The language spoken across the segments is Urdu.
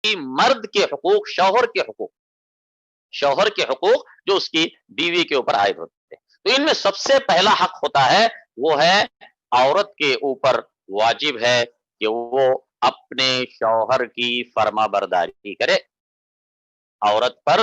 مرد کے حقوق، شوہر کے حقوق جو اس کی بیوی کے اوپر عائد ہوتے ہیں. تو ان میں سب سے پہلا حق ہوتا ہے وہ ہے عورت کے اوپر واجب ہے کہ وہ اپنے شوہر کی فرما برداری کرے. عورت پر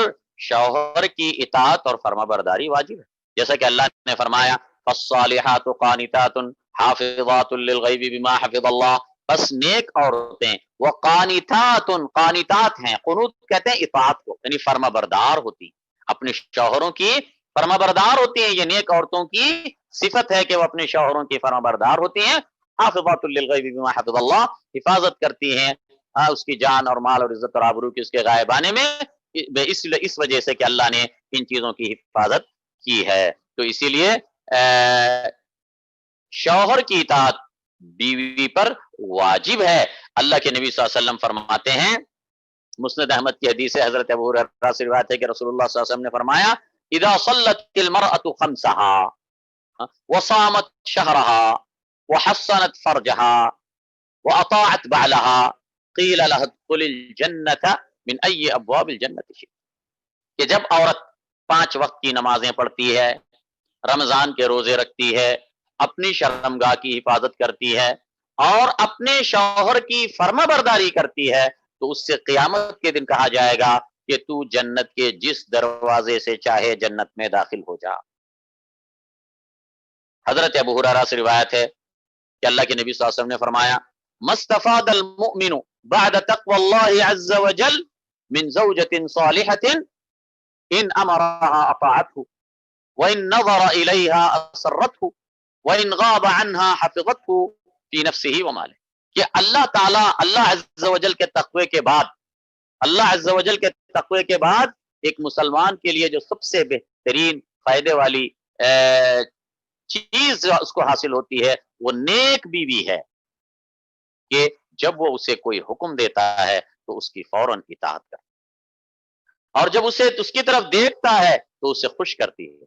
شوہر کی اطاعت اور فرما برداری واجب ہے، جیسا کہ اللہ نے فرمایا فالصالحات قانتات حافظات للغیب بما حفظ اللہ. بس نیک عورتیں وہ قانتات ہیں، قنوت کہتے ہیں اطاعت کو، یعنی فرما بردار ہوتی، اپنے شوہروں کی فرما بردار ہوتی ہیں. یہ نیک عورتوں کی صفت ہے کہ وہ اپنے شوہروں کی فرما بردار ہوتی ہیں. حافظات للغیب بما حفظ اللہ، حفاظت کرتی ہیں اس کی جان اور مال اور عزت اور آبرو کی اس کے غائب آنے میں، اس وجہ سے کہ اللہ نے ان چیزوں کی حفاظت کی ہے. تو اسی لیے شوہر کی اطاعت بیوی پر واجب ہے. اللہ کے نبی صلی اللہ علیہ وسلم فرماتے ہیں، مسند احمد کی حدیث ہے، حضرت ابو ہریرہ سے روایت ہے کہ رسول اللہ صلی اللہ علیہ وسلم نے فرمایا اذا صلت المرأة خمسها وصامت شهرها وحصنت فرجها واطاعت بعلها قیل لها ادخل الجنة من ای ابواب الجنة شئت. کہ جب عورت 5 وقت کی نمازیں پڑھتی ہے، رمضان کے روزے رکھتی ہے، اپنی شرمگاہ کی حفاظت کرتی ہے اور اپنے شوہر کی فرما برداری کرتی ہے، تو اس سے قیامت کے دن کہا جائے گا کہ تو جنت کے جس دروازے سے چاہے جنت میں داخل ہو جا. حضرت ابو ہریرہ سے روایت ہے کہ اللہ کے نبی صلی اللہ علیہ وسلم نے فرمایا مستفاد المؤمن بعد تقوى الله عز وجل من زوجة صالحة ان امرها اطاعته وان نظر اليها اسرته وان غاب عنها حفظته في نفسه وماله. کہ اللہ تعالی اللہ عز و جل کے تقوی کے بعد ایک مسلمان کے لیے جو سب سے بہترین فائدے والی چیز اس کو حاصل ہوتی ہے وہ نیک بیوی ہے کہ جب وہ اسے کوئی حکم دیتا ہے تو اس کی فوراً اطاعت کرتا ہے، اور جب اسے اس کی طرف دیکھتا ہے تو اسے خوش کرتی ہے،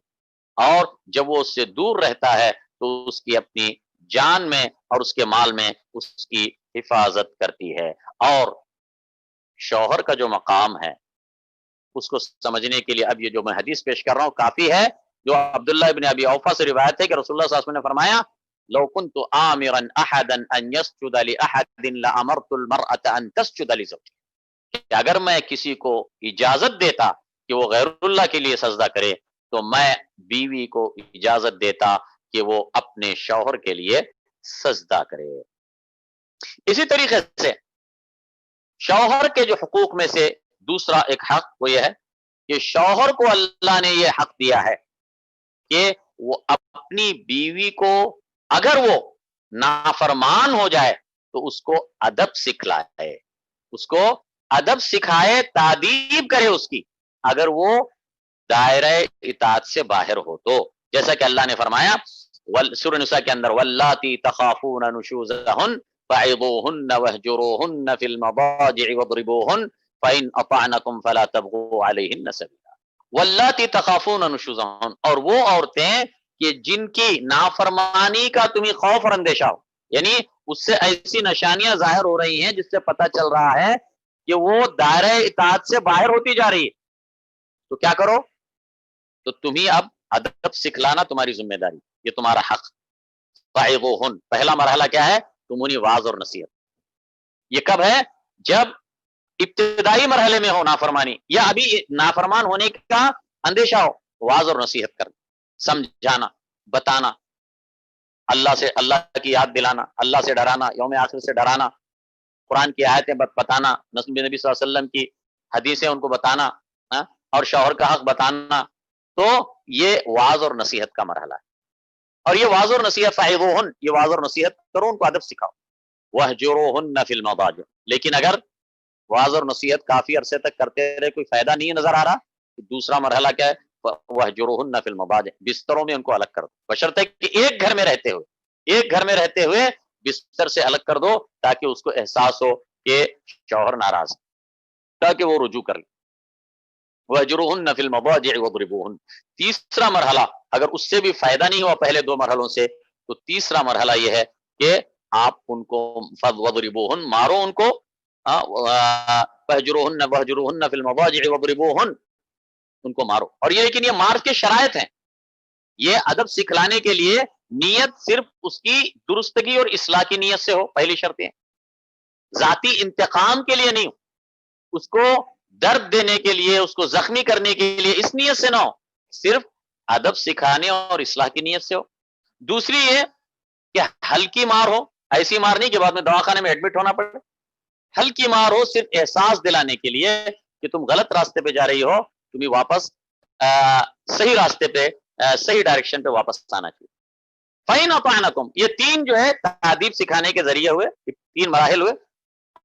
اور جب وہ اس سے دور رہتا ہے تو اس کی اپنی جان میں اور اس کے مال میں اس کی حفاظت کرتی ہے. اور شوہر کا جو مقام ہے اس کو سمجھنے کے لیے اب یہ جو میں حدیث پیش کر رہا ہوں کافی ہے، جو عبداللہ ابن ابی اوفا سے روایت ہے کہ رسول اللہ صلی اللہ علیہ وسلم نے فرمایا لو كنت آمرا احدا ان يسجد لاحد لامرت المرأة ان تسجد لزوجها. کہ اگر میں کسی کو اجازت دیتا کہ وہ غیر اللہ کے لیے سجدہ کرے تو میں بیوی کو اجازت دیتا کہ وہ اپنے شوہر کے لیے سجدہ کرے. اسی طریقے سے شوہر کے جو حقوق میں سے دوسرا ایک حق وہ یہ ہے کہ شوہر کو اللہ نے یہ حق دیا ہے کہ وہ اپنی بیوی کو اگر وہ نافرمان ہو جائے تو اس کو ادب سکھائے، تادیب کرے اس کی، اگر وہ دائرہ اطاعت سے باہر ہو تو. جیسا کہ اللہ نے فرمایا سورہ نساء کے اندر واللاتی تخافون نشوزہن فعظوہن واہجروہن فی المضاجع واضربوہن فإن اطعنکم فلا تبغوا علیہن سبیلا. واللاتی تخافون نشوزہن، اور وہ عورتیں کہ جن کی نافرمانی کا تمہیں خوف اور اندیشہ ہو، یعنی اس سے ایسی نشانیاں ظاہر ہو رہی ہیں جس سے پتہ چل رہا ہے کہ وہ دائرہ اطاعت سے باہر ہوتی جا رہی ہے، تو کیا کرو؟ تو تمہیں اب ادب سکھلانا تمہاری ذمہ داری، یہ تمہارا حق. فعظوہن، پہلا مرحلہ کیا ہے؟ تم انہیں واعظ اور نصیحت. یہ کب ہے؟ جب ابتدائی مرحلے میں ہو نافرمانی یا ابھی نافرمان ہونے کا اندیشہ ہو، واعظ اور نصیحت کرنا، سمجھانا، بتانا، اللہ کی یاد دلانا، اللہ سے ڈرانا، یوم آخر سے ڈرانا، قرآن کی آیتیں بتانا، نبی صلی اللہ علیہ وسلم کی حدیثیں ان کو بتانا، اور شوہر کا حق بتانا. تو یہ واعظ اور نصیحت کا مرحلہ ہے. اور یہ واعظ اور نصیحت فعظوہن، یہ واعظ اور نصیحت کرو، ان کو ادب سکھاؤ. واہجروہن فی المضاجع، لیکن اگر واعظ اور نصیحت کافی عرصے تک کرتے رہے کوئی فائدہ نہیں نظر آ رہا تو دوسرا مرحلہ کیا ہے؟ وَاهْجُرُوهُنَّ فِي الْمَضَاجِعِ، بستروں میں ان کو الگ کر دو، بشرطے کہ ایک گھر میں رہتے ہوئے بستر سے الگ کر دو تاکہ اس کو احساس ہو کہ شوہر ناراض، تاکہ وہ رجوع کر لے. وَاهْجُرُوهُنَّ فِي الْمَضَاجِعِ وَاضْرِبُوهُنَّ. تیسرا مرحلہ اگر اس سے بھی فائدہ نہیں ہوا پہلے 2 مرحلوں سے تو تیسرا مرحلہ یہ ہے کہ آپ ان کو وَاضْرِبُوهُنَّ، مارو ان کو، فہجروہن وہجروہن فی المضاجع وضربوہن، ان کو مارو. اور یہ لیکن یہ مار کے شرائط ہیں، یہ ادب سکھلانے کے لیے نیت صرف اس کی درستگی اور اصلاح کی نیت سے ہو، پہلی شرط ہے. ذاتی انتقام کے لیے نہیں ہو، اس کو درد دینے کے لیے، اس کو زخمی کرنے کے لیے اس نیت سے نہ ہو، صرف ادب سکھانے اور اصلاح کی نیت سے ہو. دوسری یہ کہ ہلکی مار ہو، ایسی مار نہیں کہ بعد میں دواخانے میں ایڈمٹ ہونا پڑے. ہلکی مار ہو صرف احساس دلانے کے لیے کہ تم غلط راستے پہ جا رہی ہو، تمہیں واپس صحیح راستے پہ، صحیح ڈائریکشن پہ واپس آنا چاہیے. فَإِنْ أَطَعْنَكُمْ، یہ تین جو ہے تادیب سکھانے کے ذریعے ہوئے، تین مراحل ہوئے.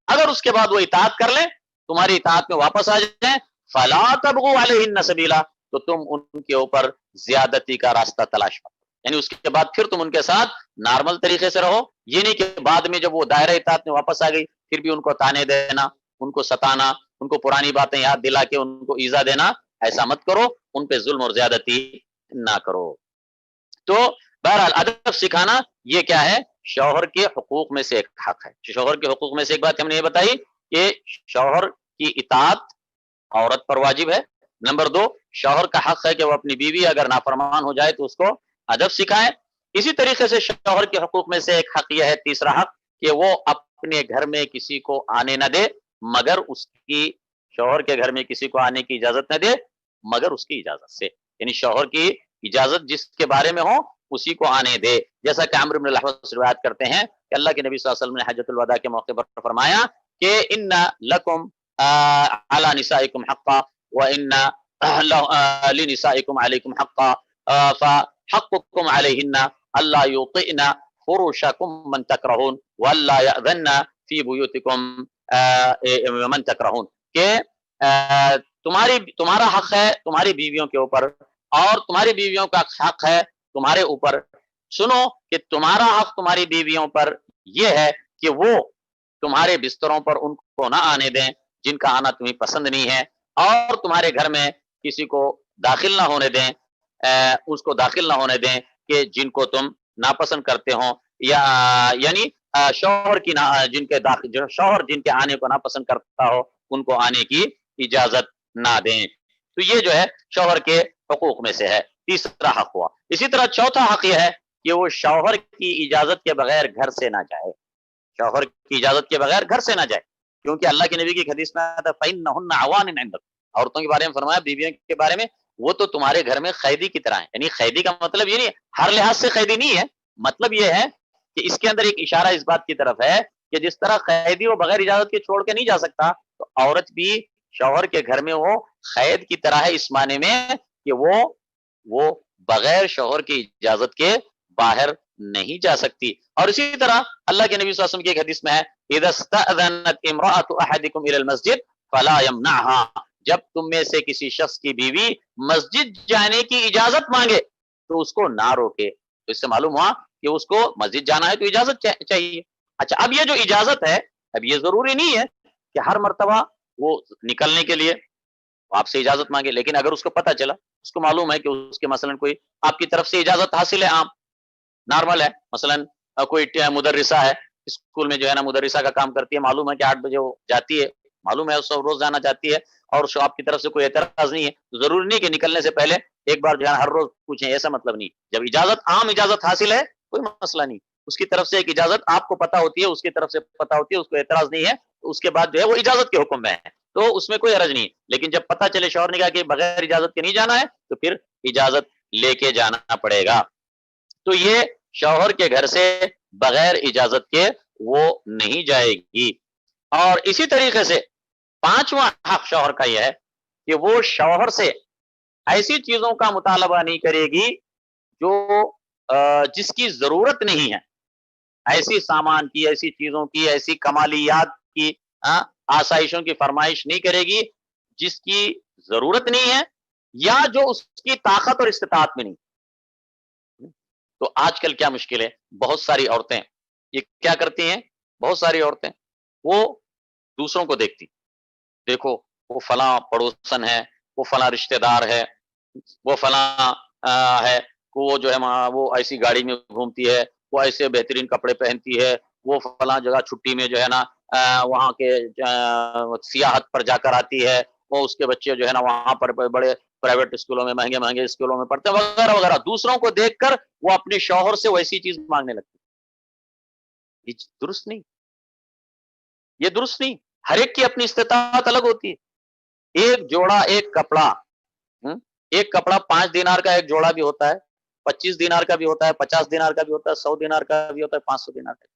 اگر اس کے بعد وہ اطاعت کر لیں، تمہاری اطاعت میں واپس آ جائیں، فَلَا تَبْغُوا عَلَيْهِنَّ سَبِيلًا، تو تم ان کے اوپر زیادتی کا راستہ تلاش کرو. یعنی اس کے بعد پھر تم ان کے ساتھ نارمل طریقے سے رہو. یہ نہیں کہ بعد میں جب وہ دائرہ اطاعت میں واپس آ گئی پھر بھی ان کو تانے دینا، ان کو ستانا، ان کو پرانی باتیں یاد دلا کے ان کو ایذا دینا، ایسا مت کرو. ان پہ ظلم اور زیادتی نہ کرو. تو بہرحال ادب سکھانا یہ کیا ہے؟ شوہر کے حقوق میں سے ایک حق ہے. شوہر کے حقوق میں سے ایک بات ہم نے یہ بتائی کہ شوہر کی اطاعت عورت پر واجب ہے. نمبر 2، شوہر کا حق ہے کہ وہ اپنی بیوی اگر نافرمان ہو جائے تو اس کو ادب سکھائے. اسی طریقے سے شوہر کے حقوق میں سے ایک حق یہ ہے، تیسرا حق، کہ وہ اپنے گھر میں کسی کو آنے نہ دے مگر اس کی، شوہر کے گھر میں کسی کو آنے کی اجازت نہ دے مگر اس کی اجازت سے. یعنی شوہر کی اجازت جس کے بارے میں ہو اسی کو آنے دے. جیسا کہ عمرو بن الاحوص روایت کرتے ہیں کہ اللہ کے نبی صلی اللہ علیہ وسلم نے حجۃ الوداع کے موقع پر فرمایا کہ ان لکم علی نسائکم حقا وان لنسائکم علیکم حقا فحقکم علیہن الا یطئن فرشکم من تکرہون والا یأذن فی بیوتکم من تکرہون، کہ تمہارا حق ہے تمہاری بیویوں کے اوپر اور تمہاری بیویوں کا حق ہے تمہارے اوپر. سنو کہ تمہارا حق تمہاری بیویوں پر یہ ہے کہ وہ تمہارے بستروں پر ان کو نہ آنے دیں جن کا آنا تمہیں پسند نہیں ہے، اور تمہارے گھر میں کسی کو داخل نہ ہونے دیں، اس کو داخل نہ ہونے دیں کہ جن کو تم ناپسند کرتے ہو، یا یعنی شوہر کی شوہر جن کے آنے کو ناپسند کرتا ہو ان کو آنے کی اجازت نہ دیں. تو یہ جو ہے شوہر کے حقوق میں سے ہے، تیسرا حق ہوا. اسی طرح چوتھا حق یہ ہے کہ وہ شوہر کی اجازت کے بغیر گھر سے نہ جائے. شوہر کی اجازت کے بغیر گھر سے نہ جائے، کیونکہ اللہ کے نبی کی حدیث میں آتا ہے فَإِنَّهُنَّ عَوَانٍ عِندَكَ، عورتوں کے بارے میں فرمایا، بیویوں کے بارے میں، وہ تو تمہارے گھر میں قیدی کی طرح ہے. یعنی قیدی کا مطلب یہ نہیں ہے ہر لحاظ سے قیدی نہیں ہے، مطلب یہ ہے کہ اس کے اندر ایک اشارہ اس بات کی طرف ہے کہ جس طرح قیدی وہ بغیر اجازت کے چھوڑ کے نہیں جا سکتا، تو عورت بھی شوہر کے گھر میں وہ قید کی طرح ہے، اس معنی میں کہ وہ بغیر شوہر کی اجازت کے باہر نہیں جا سکتی. اور اسی طرح اللہ کے نبی صلی اللہ علیہ وسلم کی ایک حدیث میں ہے اذا استأذنت امرأة احدكم الى المسجد فلا يمنعها، جب تم میں سے کسی شخص کی بیوی مسجد جانے کی اجازت مانگے تو اس کو نہ روکے. تو اس سے معلوم ہوا کہ اس کو مسجد جانا ہے تو اجازت چاہیے. اچھا، اب یہ جو اجازت ہے، اب یہ ضروری نہیں ہے کہ ہر مرتبہ وہ نکلنے کے لیے آپ سے اجازت مانگے، لیکن اگر اس کو پتہ چلا، اس کو معلوم ہے کہ اس کے مثلا کوئی آپ کی طرف سے اجازت حاصل ہے، عام نارمل ہے، مثلا کوئی مدرسہ ہے اسکول میں جو ہے نا مدرسہ کا کام کرتی ہے، معلوم ہے کہ 8 بجے وہ جاتی ہے، معلوم ہے اس کو روز جانا چاہتی ہے اور آپ کی طرف سے کوئی اعتراض نہیں ہے، تو ضروری نہیں کہ نکلنے سے پہلے ایک بار جو ہے ہر روز پوچھیں، ایسا مطلب نہیں. جب اجازت عام اجازت حاصل ہے کوئی مسئلہ نہیں، اس کی طرف سے ایک اجازت آپ کو پتہ ہوتی ہے، اس کی طرف سے پتہ ہوتی ہے، اس کو اعتراض نہیں ہے، تو اس کے بعد جو ہے وہ اجازت کے حکم میں ہے، تو اس میں کوئی حرج نہیں. لیکن جب پتہ چلے شوہر نے کہا کہ بغیر اجازت کے نہیں جانا ہے تو پھر اجازت لے کے جانا پڑے گا. تو یہ شوہر کے گھر سے بغیر اجازت کے وہ نہیں جائے گی. اور اسی طریقے سے پانچواں حق شوہر کا یہ ہے کہ وہ شوہر سے ایسی چیزوں کا مطالبہ نہیں کرے گی جو جس کی ضرورت نہیں ہے، ایسی سامان کی، ایسی چیزوں کی، ایسی کمالیات کی، آسائشوں کی فرمائش نہیں کرے گی جس کی ضرورت نہیں ہے یا جو اس کی طاقت اور استطاعت میں نہیں. تو آج کل کیا مشکل ہے، بہت ساری عورتیں یہ کیا کرتی ہیں، بہت ساری عورتیں وہ دوسروں کو دیکھتی، دیکھو وہ فلاں پڑوسن ہے، وہ فلاں رشتہ دار ہے، وہ فلاں ہے، وہ جو ہے وہ ایسی گاڑی میں گھومتی ہے، وہ ایسے بہترین کپڑے پہنتی ہے، وہ فلاں جگہ چھٹی میں جو ہے نا وہاں کے سیاحت پر جا کر آتی ہے، وہ اس کے بچے جو ہے نا وہاں پر بڑے پرائیویٹ اسکولوں میں، مہنگے مہنگے اسکولوں میں پڑھتے ہیں وغیرہ وغیرہ، دوسروں کو دیکھ کر وہ اپنے شوہر سے ویسی چیز مانگنے لگتی ہے۔ یہ درست نہیں، یہ درست نہیں۔ ہر ایک کی اپنی استطاعت الگ ہوتی ہے۔ ایک جوڑا ایک کپڑا، ایک کپڑا 5 دینار کا ایک جوڑا بھی ہوتا ہے، 25 دینار کا بھی ہوتا ہے، 50 دینار کا بھی ہوتا ہے، 100 دینار کا بھی ہوتا ہے، 500 دینار کا۔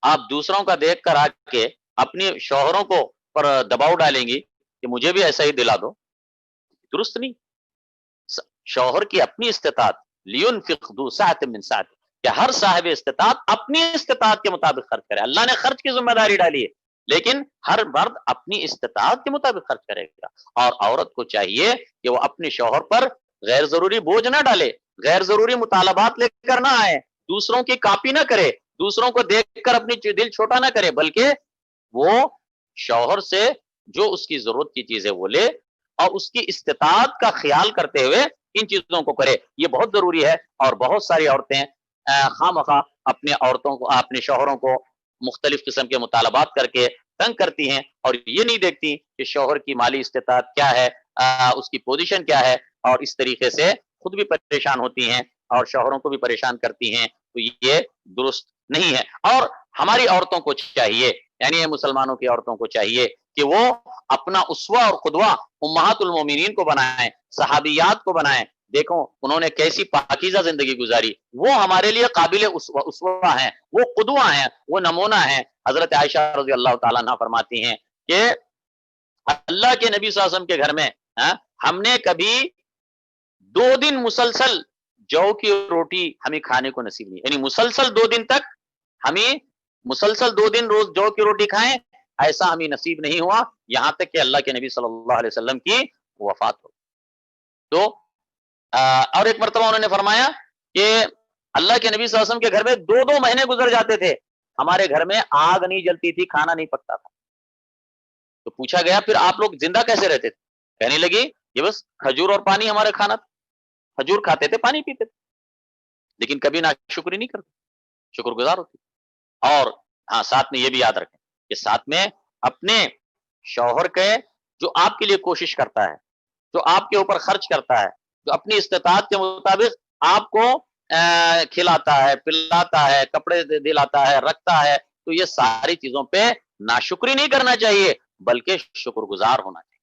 آپ دوسروں کا دیکھ کر آ کے اپنے شوہروں کو پر دباؤ ڈالیں گی کہ مجھے بھی ایسا ہی دلا دو، درست نہیں۔ شوہر کی اپنی استطاعت، لینفق ذو سعۃ من سعتہ، کہ ہر صاحب استطاعت اپنی استطاعت کے مطابق خرچ کرے۔ اللہ نے خرچ کی ذمہ داری ڈالی ہے، لیکن ہر مرد اپنی استطاعت کے مطابق خرچ کرے گا، اور عورت کو چاہیے کہ وہ اپنے شوہر پر غیر ضروری بوجھ نہ ڈالے، غیر ضروری مطالبات لے کر نہ آئے، دوسروں کی کاپی نہ کرے، دوسروں کو دیکھ کر اپنی دل چھوٹا نہ کرے، بلکہ وہ شوہر سے جو اس کی ضرورت کی چیزیں وہ لے اور اس کی استطاعت کا خیال کرتے ہوئے ان چیزوں کو کرے۔ یہ بہت ضروری ہے، اور بہت ساری عورتیں خواہ مخواہ اپنے عورتوں کو، اپنے شوہروں کو مختلف قسم کے مطالبات کر کے تنگ کرتی ہیں، اور یہ نہیں دیکھتی کہ شوہر کی مالی استطاعت کیا ہے، اس کی پوزیشن کیا ہے، اور اس طریقے سے خود بھی پریشان ہوتی ہیں اور شوہروں کو بھی پریشان کرتی ہیں۔ تو یہ درست نہیں ہے۔ اور ہماری عورتوں کو چاہیے، یعنی مسلمانوں کی عورتوں کو چاہیے کہ وہ اپنا اسوہ اور قدوہ امہات المومنین کو بنائیں، صحابیات کو بنائیں۔ دیکھو انہوں نے کیسی پاکیزہ زندگی گزاری، وہ ہمارے لیے قابل اسوہ ہیں، وہ قدوہ ہیں، وہ نمونہ ہیں۔ حضرت عائشہ رضی اللہ تعالیٰ عنہ فرماتی ہیں کہ اللہ کے نبی صلی اللہ علیہ وسلم کے گھر میں ہم نے کبھی 2 دن مسلسل جو کی روٹی ہمیں کھانے کو نصیب نہیں، یعنی مسلسل 2 دن تک ہمیں مسلسل 2 دن روز جو کی روٹی کھائیں، ایسا ہمیں نصیب نہیں ہوا، یہاں تک کہ اللہ کے نبی صلی اللہ علیہ وسلم کی وفات ہو۔ تو اور ایک مرتبہ انہوں نے فرمایا کہ اللہ کے نبی صلی اللہ علیہ وسلم کے گھر میں 2 مہینے گزر جاتے تھے، ہمارے گھر میں آگ نہیں جلتی تھی، کھانا نہیں پکتا تھا۔ تو پوچھا گیا پھر آپ لوگ زندہ کیسے رہتے تھے؟ کہنے لگی یہ بس کھجور اور پانی ہمارا کھانا تھا، کھجور کھاتے تھے، پانی پیتے تھے، لیکن کبھی ناشکری نہیں کرتے، شکر گزار ہوتے۔ اور ہاں ساتھ میں یہ بھی یاد رکھیں کہ ساتھ میں اپنے شوہر کے جو آپ کے لیے کوشش کرتا ہے، جو آپ کے اوپر خرچ کرتا ہے، جو اپنی استطاعت کے مطابق آپ کو کھلاتا ہے، پلاتا ہے، کپڑے دلاتا ہے، رکھتا ہے، تو یہ ساری چیزوں پہ ناشکری نہیں کرنا چاہیے بلکہ شکر گزار ہونا چاہیے۔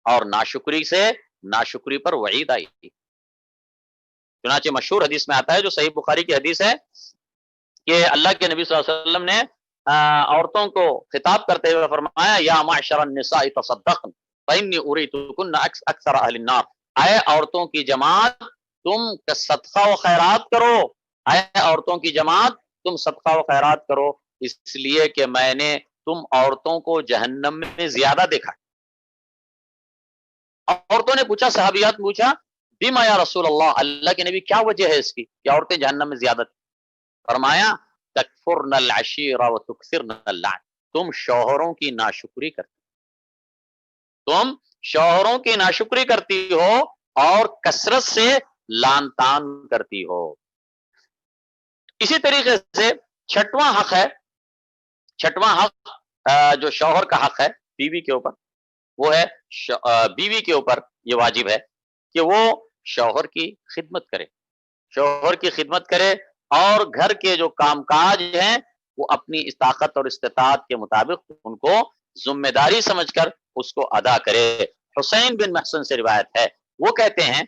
اور ناشکری سے ناشکری پر وعید آئی تھی، چنانچہ مشہور حدیث میں آتا ہے جو صحیح بخاری کی حدیث ہے کہ اللہ کے نبی صلی اللہ علیہ وسلم نے عورتوں کو خطاب کرتے ہوئے فرمایا یا معشر النساء تصدقن فإنی اریتکن اکثر اہل النار، اے عورتوں کی جماعت تم صدقہ و خیرات کرو، اے عورتوں کی جماعت تم صدقہ و خیرات کرو، اس لیے کہ میں نے تم عورتوں کو جہنم میں زیادہ دیکھا۔ عورتوں نے پوچھا، صحابیات پوچھا بما یا رسول اللہ، اللہ کے نبی کیا وجہ ہے اس کی کہ عورتیں جہنم میں زیادہ تھی؟ فرمایا تکفرن العشیر و تکثرن اللعن، تم شوہروں کی ناشکری کرتی، تم شوہروں کی ناشکری کرتی ہو اور کثرت سے لان تان کرتی ہو۔ اسی طریقے سے چھٹواں حق ہے، چھٹواں حق جو شوہر کا حق ہے بیوی کے اوپر، وہ ہے بیوی کے اوپر یہ واجب ہے کہ وہ شوہر کی خدمت کرے، شوہر کی خدمت کرے، اور گھر کے جو کام کاج ہیں وہ اپنی طاقت اور استطاعت کے مطابق ان کو ذمہ داری سمجھ کر اس کو ادا کرے۔ حسین بن محسن سے روایت ہے، وہ کہتے ہیں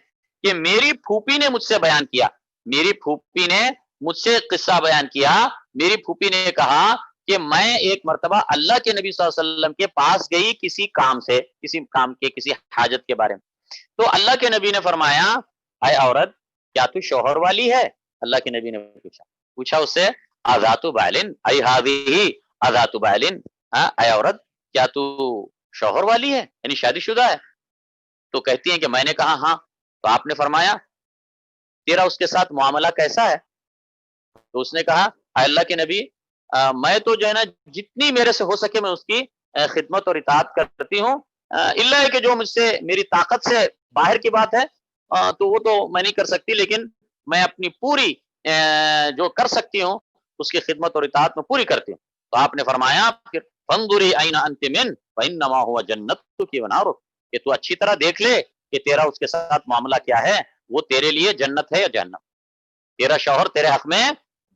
کہ میری پھوپھی نے مجھ سے بیان کیا، میری پھوپھی نے مجھ سے قصہ بیان کیا، میری پھوپھی نے کہا کہ میں ایک مرتبہ اللہ کے نبی صلی اللہ علیہ وسلم کے پاس گئی کسی کام سے، کسی کام کے، کسی حاجت کے بارے میں، تو اللہ کے نبی نے فرمایا اے عورت کیا تو شوہر والی ہے؟ اللہ کے نبی نے پوچھا اس سے اذات بالن ای ہذہ اذات بالن، اے عورت کیا تو شوہر والی ہے، یعنی شادی شدہ ہے؟ تو کہتی ہیں کہ میں نے کہا ہاں، تو آپ نے فرمایا تیرا اس کے ساتھ معاملہ کیسا ہے؟ تو اس نے کہا اے اللہ کے نبی میں تو جو ہے نا جتنی میرے سے ہو سکے میں اس کی خدمت اور اطاعت کرتی ہوں، اللہ ہے کہ جو مجھ سے میری طاقت سے باہر کی بات ہے تو وہ تو میں نہیں کر سکتی، لیکن میں اپنی پوری جو کر سکتی ہوں اس کی خدمت اور اطاعت میں پوری کرتی ہوں. تو آپ نے فرمایا پھر فانظری این انت من فانما هو جنتک ونارک، کہ تو اچھی طرح دیکھ لے کہ تیرا اس کے ساتھ معاملہ کیا ہے، وہ تیرے لیے جنت ہے یا جہنم. تیرا شوہر تیرے حق میں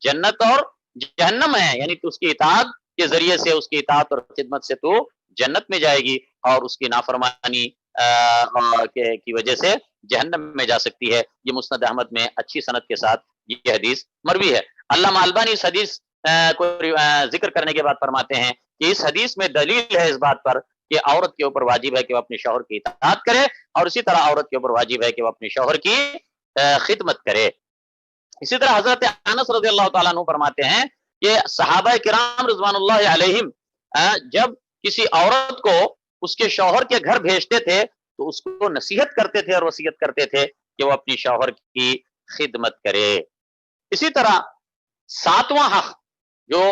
جنت اور جہنم ہے، یعنی تو اس کی اطاعت کے ذریعے سے، اس کی اطاعت اور خدمت سے تو جنت میں جائے گی، اور اس کی نافرمانی کی وجہ سے جہنم میں جا سکتی ہے. یہ مسند احمد میں اچھی سند کے ساتھ یہ حدیث مروی ہے. علامہ البانی اس حدیث کو ذکر کرنے کے بعد فرماتے ہیں کہ اس حدیث میں دلیل ہے اس بات پر کہ عورت کے اوپر واجب ہے کہ وہ اپنے شوہر کی اطاعت کرے، اور اسی طرح عورت کے اوپر واجب ہے کہ وہ اپنے شوہر کی خدمت کرے. اسی طرح حضرت انس رضی اللہ تعالیٰ عنہ فرماتے ہیں کہ صحابہ کرام رضوان اللہ علیہم جب کسی عورت کو اس کے شوہر کے گھر بھیجتے تھے تو اس کو نصیحت کرتے تھے اور وصیت کرتے تھے کہ وہ اپنی شوہر کی خدمت کرے. اسی طرح 7واں حق جو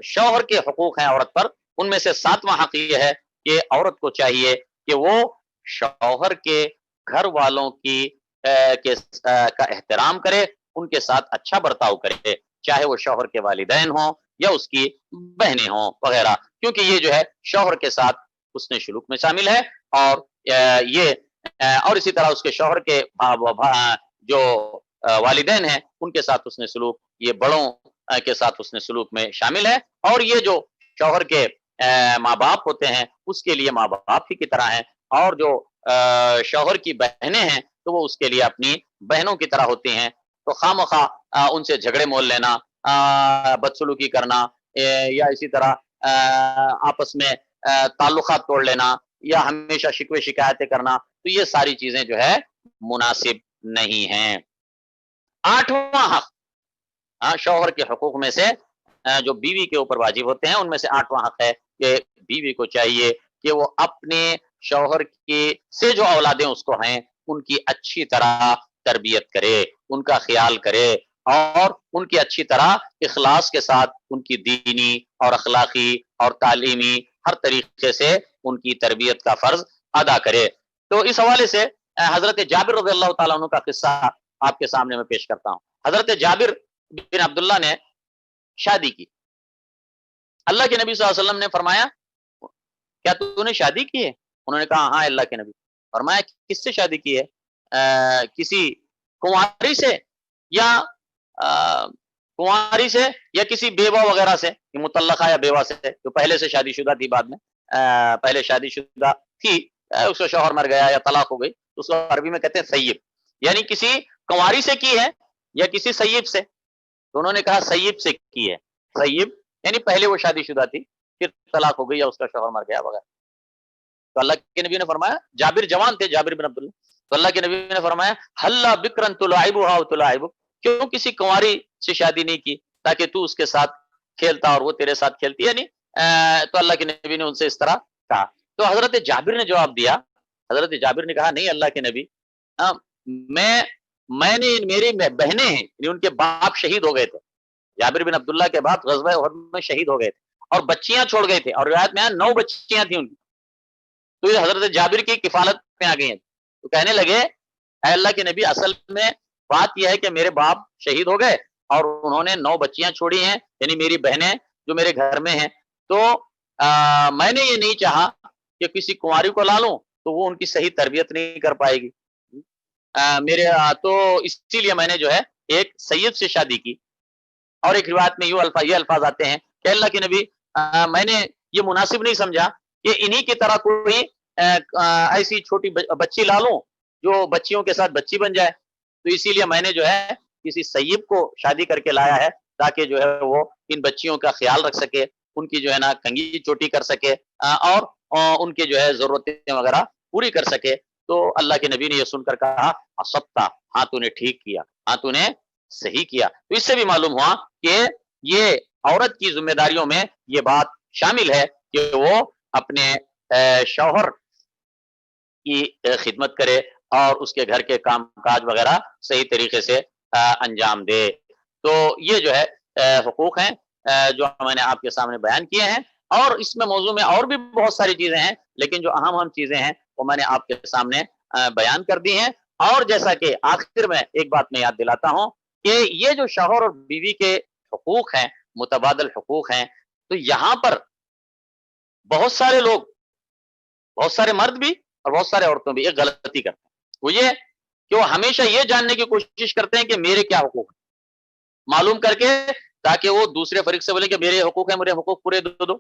شوہر کے حقوق ہیں عورت پر، ان میں سے 7واں حق یہ ہے کہ عورت کو چاہیے کہ وہ شوہر کے گھر والوں کی کا احترام کرے، ان کے ساتھ اچھا برتاؤ کرے، چاہے وہ شوہر کے والدین ہوں یا اس کی بہنیں ہوں وغیرہ، کیونکہ یہ جو ہے شوہر کے ساتھ حسن سلوک میں شامل ہے. اور یہ اور اسی طرح اس کے شوہر کے جو والدین ہیں ان کے ساتھ حسن سلوک یہ بڑوں کے ساتھ حسن سلوک میں شامل ہے. اور یہ جو شوہر کے ماں باپ ہوتے ہیں اس کے لیے ماں باپ ہی کی طرح ہیں، اور جو شوہر کی بہنیں ہیں تو وہ اس کے لیے اپنی بہنوں کی طرح ہوتی ہیں. تو خواہ ان سے جھگڑے مول لینا، بدسلوکی کرنا، یا اسی طرح آپس میں تعلقات توڑ لینا، یا ہمیشہ شکوے شکایتیں کرنا، تو یہ ساری چیزیں جو ہے مناسب نہیں ہیں. 8واں حق شوہر کے حقوق میں سے جو بیوی کے اوپر واجب ہوتے ہیں ان میں سے 8واں حق ہے کہ بیوی کو چاہیے کہ وہ اپنے شوہر کی سے جو اولادیں اس کو ہیں ان کی اچھی طرح تربیت کرے، ان کا خیال کرے، اور ان کی اچھی طرح اخلاص کے ساتھ ان کی دینی اور اخلاقی اور تعلیمی ہر طریقے سے ان کی تربیت کا فرض ادا کرے. تو اس حوالے سے حضرت جابر رضی اللہ تعالیٰ عنہ کا قصہ آپ کے سامنے میں پیش کرتا ہوں. حضرت جابر بن عبداللہ نے شادی کی. اللہ کے نبی صلی اللہ علیہ وسلم نے فرمایا کیا تو نے شادی کی ہے؟ انہوں نے کہا ہاں اللہ کے نبی. فرمایا کس سے شادی کی ہے؟ کسی کنواری سے یا کسی بیوہ وغیرہ سے، مطلقہ یا بیوہ سے جو پہلے سے شادی شدہ تھی، بعد میں پہلے شادی شدہ تھی، اس کا شوہر مر گیا یا طلاق ہو گئی، اس کو عربی میں کہتے ہیں سیب، یعنی کسی کنواری سے کی ہے یا کسی سیب سے. تو انہوں نے کہا سیب سے کی ہے. سیب یعنی پہلے وہ شادی شدہ تھی، پھر طلاق ہو گئی یا اس کا شوہر مر گیا وغیرہ. تو اللہ کے نبی نے فرمایا، جابر جوان تھے، جابر بن عبداللہ، تو اللہ کے نبی نے فرمایا حلا بکرن تلاعبها وتلاعبک، کیوں کسی کنواری سے شادی نہیں کی تاکہ تو اس کے ساتھ کھیلتا اور وہ تیرے ساتھ کھیلتی، یعنی تو اللہ کے نبی نے ان سے اس طرح کہا. تو حضرت جابر نے جواب دیا، حضرت جابر نے کہا نہیں اللہ کے نبی، میں نے میری بہنیں ہیں، یعنی ان کے باپ شہید ہو گئے تھے، جابر بن عبداللہ کے باپ غزوہ احد میں شہید ہو گئے تھے اور بچیاں چھوڑ گئے تھے، اور روایت میں 9 بچیاں تھیں ان کی. تو یہ حضرت جابر کی کفالت میں آ گئی ہیں. تو کہنے لگے اے اللہ کے نبی، اصل میں بات یہ ہے کہ میرے باپ شہید ہو گئے اور انہوں نے 9 بچیاں چھوڑی ہیں، یعنی میری بہنیں جو میرے گھر میں ہیں. تو میں نے یہ نہیں چاہا کہ کسی کنواری کو لا لوں تو وہ ان کی صحیح تربیت نہیں کر پائے گی، تو اسی لیے میں نے جو ہے ایک سید سے شادی کی. اور ایک روایت میں یہ الفاظ آتے ہیں کہ اللہ کے نبی، میں نے یہ مناسب نہیں سمجھا کہ انہی کی طرح کوئی ایسی چھوٹی بچی لا لوں جو بچیوں کے ساتھ بچی بن جائے، تو اسی لیے میں نے جو ہے کسی سیب کو شادی کر کے لایا ہے تاکہ جو ہے وہ ان بچیوں کا خیال رکھ سکے، ان کی جو ہے نا کنگھی چوٹی کر سکے، اور ان کے جو ہے ضرورتیں وغیرہ پوری کر سکے. تو اللہ کے نبی نے یہ سن کر کہا اصبتا، ہاں تو نے ٹھیک کیا، ہاں تو نے صحیح کیا. تو اس سے بھی معلوم ہوا کہ یہ عورت کی ذمہ داریوں میں یہ بات شامل ہے کہ وہ اپنے شوہر کی خدمت کرے اور اس کے گھر کے کام کاج وغیرہ صحیح طریقے سے انجام دے. تو یہ جو ہے حقوق ہیں جو میں نے آپ کے سامنے بیان کیے ہیں، اور اس میں موضوع میں اور بھی بہت ساری چیزیں ہیں، لیکن جو اہم چیزیں ہیں وہ میں نے آپ کے سامنے بیان کر دی ہیں. اور جیسا کہ آخر میں ایک بات میں یاد دلاتا ہوں کہ یہ جو شوہر اور بیوی کے حقوق ہیں، متبادل حقوق ہیں، تو یہاں پر بہت سارے لوگ، بہت سارے مرد بھی اور بہت سارے عورتوں بھی ایک غلطی کرتے ہیں، وہ یہ کہ وہ ہمیشہ یہ جاننے کی کوشش کرتے ہیں کہ میرے کیا حقوق ہیں، معلوم کر کے، تاکہ وہ دوسرے فریق سے بولے کہ میرے حقوق ہیں، میرے حقوق پورے دو۔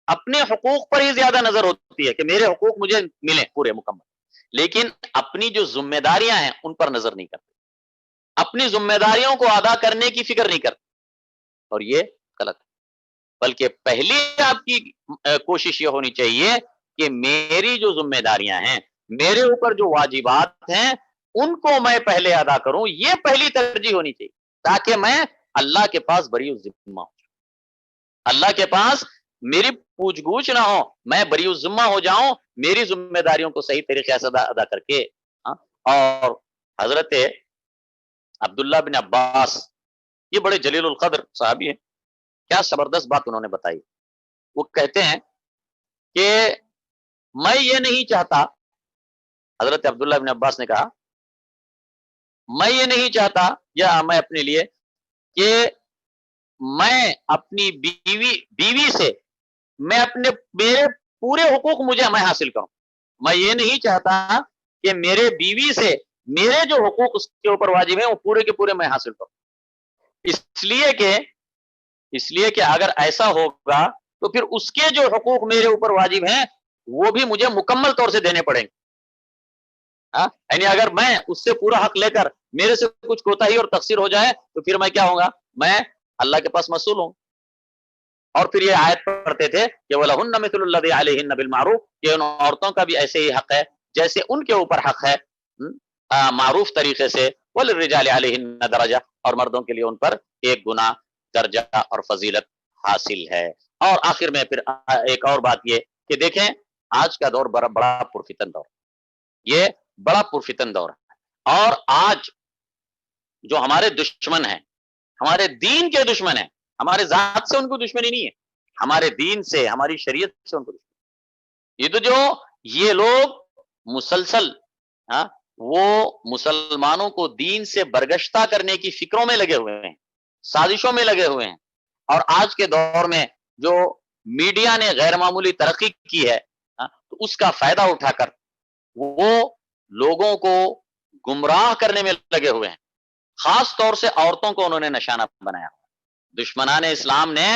اپنے حقوق پر ہی زیادہ نظر ہوتی ہے کہ میرے حقوق مجھے ملیں پورے مکمل، لیکن اپنی جو ذمہ داریاں ہیں ان پر نظر نہیں کرتے، اپنی ذمہ داریوں کو ادا کرنے کی فکر نہیں کرتے، اور یہ غلط ہے۔ بلکہ پہلی آپ کی کوشش یہ ہونی چاہیے کہ میری جو ذمہ داریاں ہیں، میرے اوپر جو واجبات ہیں، ان کو میں پہلے ادا کروں، یہ پہلی ترجیح ہونی چاہیے، تاکہ میں اللہ کے پاس بری الذمہ ہوں، اللہ کے پاس میری پوچھ گوچھ نہ ہو، میں بری الذمہ ہو جاؤں، میری ذمہ داریوں کو صحیح طریقے سے ادا کر کے۔ اور حضرت عبداللہ بن عباس، یہ بڑے جلیل القدر صحابی ہیں، کیا زبردست بات انہوں نے بتائی۔ وہ کہتے ہیں کہ میں یہ نہیں چاہتا، حضرت عبداللہ بن عباس نے کہا، میں یہ نہیں چاہتا یا میں اپنے لیے کہ میں اپنی بیوی سے میں میرے پورے حقوق میں حاصل کروں، میں یہ نہیں چاہتا کہ میرے بیوی سے میرے جو حقوق اس کے اوپر واجب ہیں وہ پورے کے پورے میں حاصل کروں، اس لیے کہ اگر ایسا ہوگا تو پھر اس کے جو حقوق میرے اوپر واجب ہیں وہ بھی مجھے مکمل طور سے دینے پڑیں گے۔ یعنی اگر میں اس سے پورا حق لے کر میرے سے کچھ کوتاہی اور تقصیر ہو جائے تو پھر میں کیا ہوں گا، میں اللہ کے پاس مسئول ہوں۔ اور پھر یہ آیت پڑھتے تھے کہ وَلَهُنَّ مِثْلُ الَّذِي عَلَيْهِنَّ بِالْمَعْرُوفِ، کہ ان عورتوں کا بھی ایسے ہی حق ہے جیسے ان کے اوپر حق ہے معروف طریقے سے، وَلِلرِّجَالِ عَلَيْهِنَّ دَرَجَةٌ، اور مردوں کے لیے ان پر ایک گنا درجہ اور فضیلت حاصل ہے۔ اور آخر میں پھر ایک اور بات یہ کہ دیکھیں آج کا دور بڑا پرفتن دور، یہ بڑا پرفتن دور ہے، اور آج جو ہمارے دشمن ہیں، ہمارے دین کے دشمن ہیں، ہمارے ذات سے ان کو دشمنی نہیں ہے، ہمارے دین سے، ہماری شریعت سے ان کو دشمنی۔ یہ تو جو یہ لوگ مسلسل وہ مسلمانوں کو دین سے برگشتہ کرنے کی فکروں میں لگے ہوئے ہیں، سازشوں میں لگے ہوئے ہیں، اور آج کے دور میں جو میڈیا نے غیر معمولی ترقی کی ہے تو اس کا فائدہ اٹھا کر وہ لوگوں کو گمراہ کرنے میں لگے ہوئے ہیں، خاص طور سے عورتوں کو انہوں نے نشانہ بنایا۔ دشمنان اسلام نے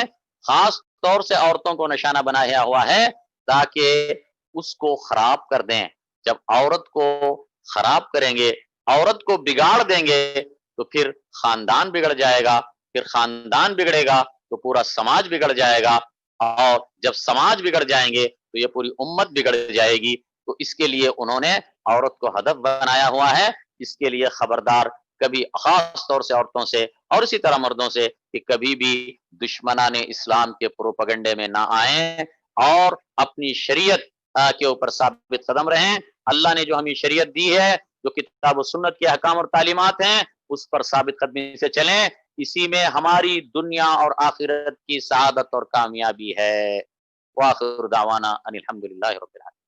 خاص طور سے عورتوں کو نشانہ بنایا ہوا ہے تاکہ اس کو خراب کر دیں۔ جب عورت کو خراب کریں گے، عورت کو بگاڑ دیں گے تو پھر خاندان بگڑ جائے گا، پھر خاندان بگڑے گا تو پورا سماج بگڑ جائے گا، اور جب سماج بگڑ جائیں گے تو یہ پوری امت بگڑ جائے گی۔ تو اس کے لیے انہوں نے عورت کو ہدف بنایا ہوا ہے۔ اس کے لیے خبردار، کبھی خاص طور سے عورتوں سے اور اسی طرح مردوں سے، کہ کبھی بھی دشمنان اسلام کے پروپیگنڈے میں نہ آئیں اور اپنی شریعت کے اوپر ثابت قدم رہیں۔ اللہ نے جو ہمیں شریعت دی ہے، جو کتاب و سنت کے احکام اور تعلیمات ہیں، اس پر ثابت قدمی سے چلیں، اسی میں ہماری دنیا اور آخرت کی سعادت اور کامیابی ہے۔ وآخر دعوانا ان الحمدللہ رب العالمین۔